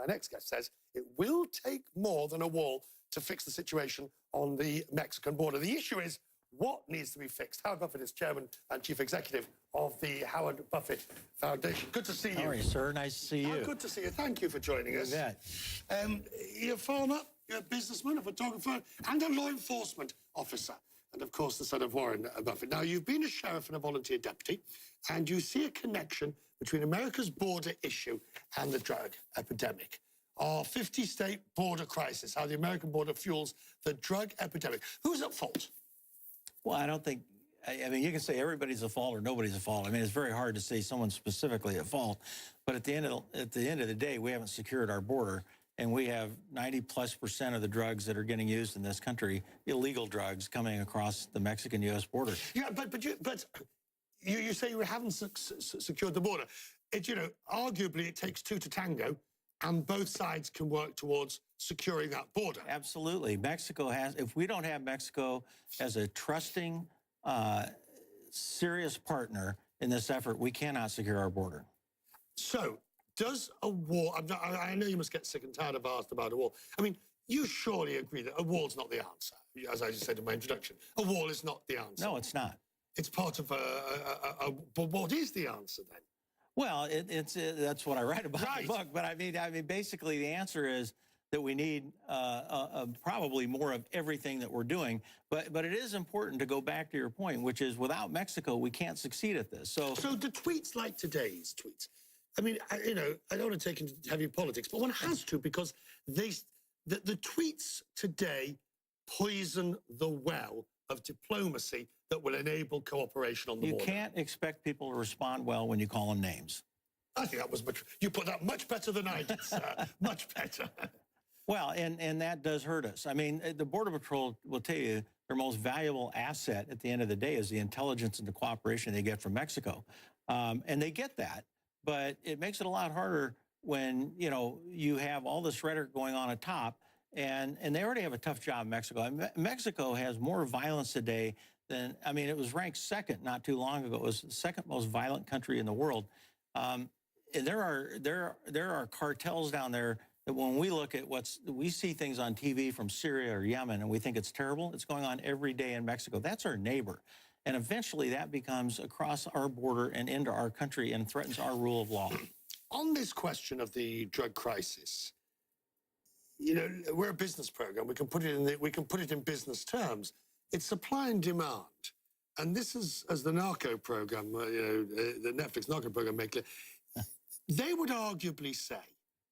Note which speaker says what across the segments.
Speaker 1: next guest says it will take more than a wall to fix the situation on the Mexican border. The issue is what needs to be fixed. Howard Buffett is chairman and chief executive of the Howard Buffett Foundation. Good to see you.
Speaker 2: How are you, sir? Nice to see you.
Speaker 1: Good to see you. Thank you for joining us. You're a farmer, you're a businessman, a photographer, and a law enforcement officer. And, of course, the son of Warren Buffett. Now, you've been a sheriff and a volunteer deputy, and you see a connection between America's border issue and the drug epidemic. Our 50-state border crisis, how the American border fuels the drug epidemic. Who's at fault?
Speaker 2: Well, I don't think, I mean, you can say everybody's at fault or nobody's at fault. I mean, it's very hard to say someone's specifically at fault. But at the end of the day, we haven't secured our border. And we have 90+% of the drugs that are getting used in this country, illegal drugs, coming across the Mexican-U.S. border.
Speaker 1: Yeah, but you say you haven't secured the border. Arguably it takes two to tango, and both sides can work towards securing that border.
Speaker 2: Absolutely. Mexico has, if we don't have Mexico as a trusting, serious partner in this effort, we cannot secure our border.
Speaker 1: So, does a war, I know you must get sick and tired of asking about a war. I mean, you surely agree that a war's not the answer, as I just said in my introduction. A war is not the answer.
Speaker 2: No, it's not.
Speaker 1: It's part of but what is the answer then?
Speaker 2: Well, that's what I write about in the book. But I mean, basically the answer is that we need probably more of everything that we're doing. But it is important to go back to your point, which is without Mexico, we can't succeed at this. So
Speaker 1: the tweets like today's tweets, I mean, I don't want to take into heavy politics, but one has to, because the tweets today poison the well of diplomacy that will enable cooperation on the border.
Speaker 2: You can't expect people to respond well when you call them names.
Speaker 1: I think that was much, you put that much better than I did, sir. Much better.
Speaker 2: Well, and that does hurt us. I mean, the Border Patrol will tell you their most valuable asset at the end of the day is the intelligence and the cooperation they get from Mexico. And they get that. But it makes it a lot harder when, you have all this rhetoric going on at top, and they already have a tough job in Mexico. I mean, Mexico has more violence today than, I mean, it was ranked second not too long ago. It was the second most violent country in the world. And there are cartels down there that when we look at we see things on TV from Syria or Yemen and we think it's terrible. It's going on every day in Mexico. That's our neighbor. And eventually that becomes across our border and into our country and threatens our rule of law.
Speaker 1: On this question of the drug crisis, we're a business program. We can put it in business terms. It's supply and demand. And this is, as the narco program, the Netflix narco program make clear, they would arguably say,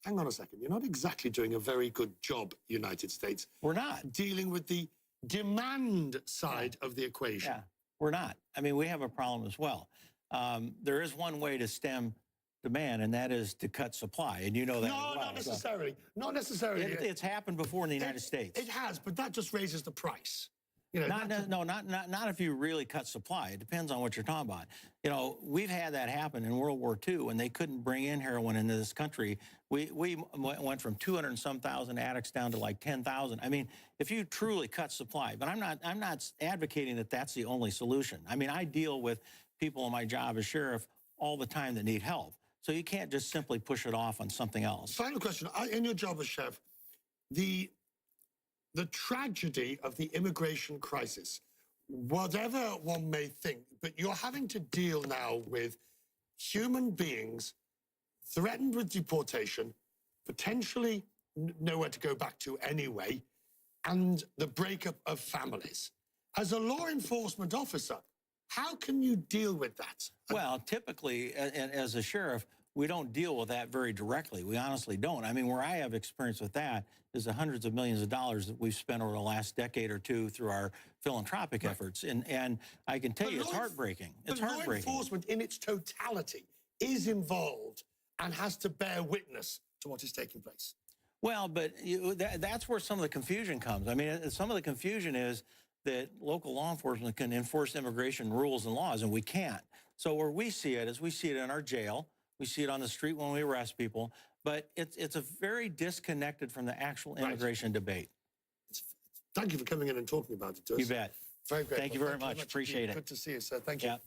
Speaker 1: hang on a second, you're not exactly doing a very good job, United States.
Speaker 2: We're not.
Speaker 1: Dealing with the demand side of the equation.
Speaker 2: Yeah. We're not. I mean, we have a problem as well. There is one way to stem demand, and that is to cut supply. And you know that.
Speaker 1: No, not necessarily. Not necessarily.
Speaker 2: It's happened before in the United States.
Speaker 1: It has, but that just raises the price.
Speaker 2: Not if you really cut supply. It depends on what you're talking about. We've had that happen in World War II when they couldn't bring in heroin into this country. We went from 200 and some thousand addicts down to like 10,000. I mean, if you truly cut supply, but I'm not advocating that that's the only solution. I mean, I deal with people in my job as sheriff all the time that need help. So you can't just simply push it off on something else.
Speaker 1: Final question. In your job as sheriff, the tragedy of the immigration crisis, whatever one may think, but you're having to deal now with human beings threatened with deportation, potentially nowhere to go back to anyway, and the breakup of families. As a law enforcement officer, how can you deal with that?
Speaker 2: Well, typically, as a sheriff, we don't deal with that very directly. We honestly don't. I mean, where I have experience with that is the hundreds of millions of dollars that we've spent over the last decade or two through our philanthropic efforts. And I can tell you, it's heartbreaking. It's heartbreaking.
Speaker 1: Law enforcement in its totality is involved and has to bear witness to what is taking place.
Speaker 2: Well, but that's where some of the confusion comes. I mean, some of the confusion is that local law enforcement can enforce immigration rules and laws, and we can't. So where we see it is we see it in our jail. We see it on the street when we arrest people, but it's a very disconnected from the actual immigration debate.
Speaker 1: Thank you for coming in and talking about it to us.
Speaker 2: You bet.
Speaker 1: Very grateful.
Speaker 2: Thank you very much. Appreciate it.
Speaker 1: Good to see you, sir. Thank you.
Speaker 2: Yeah.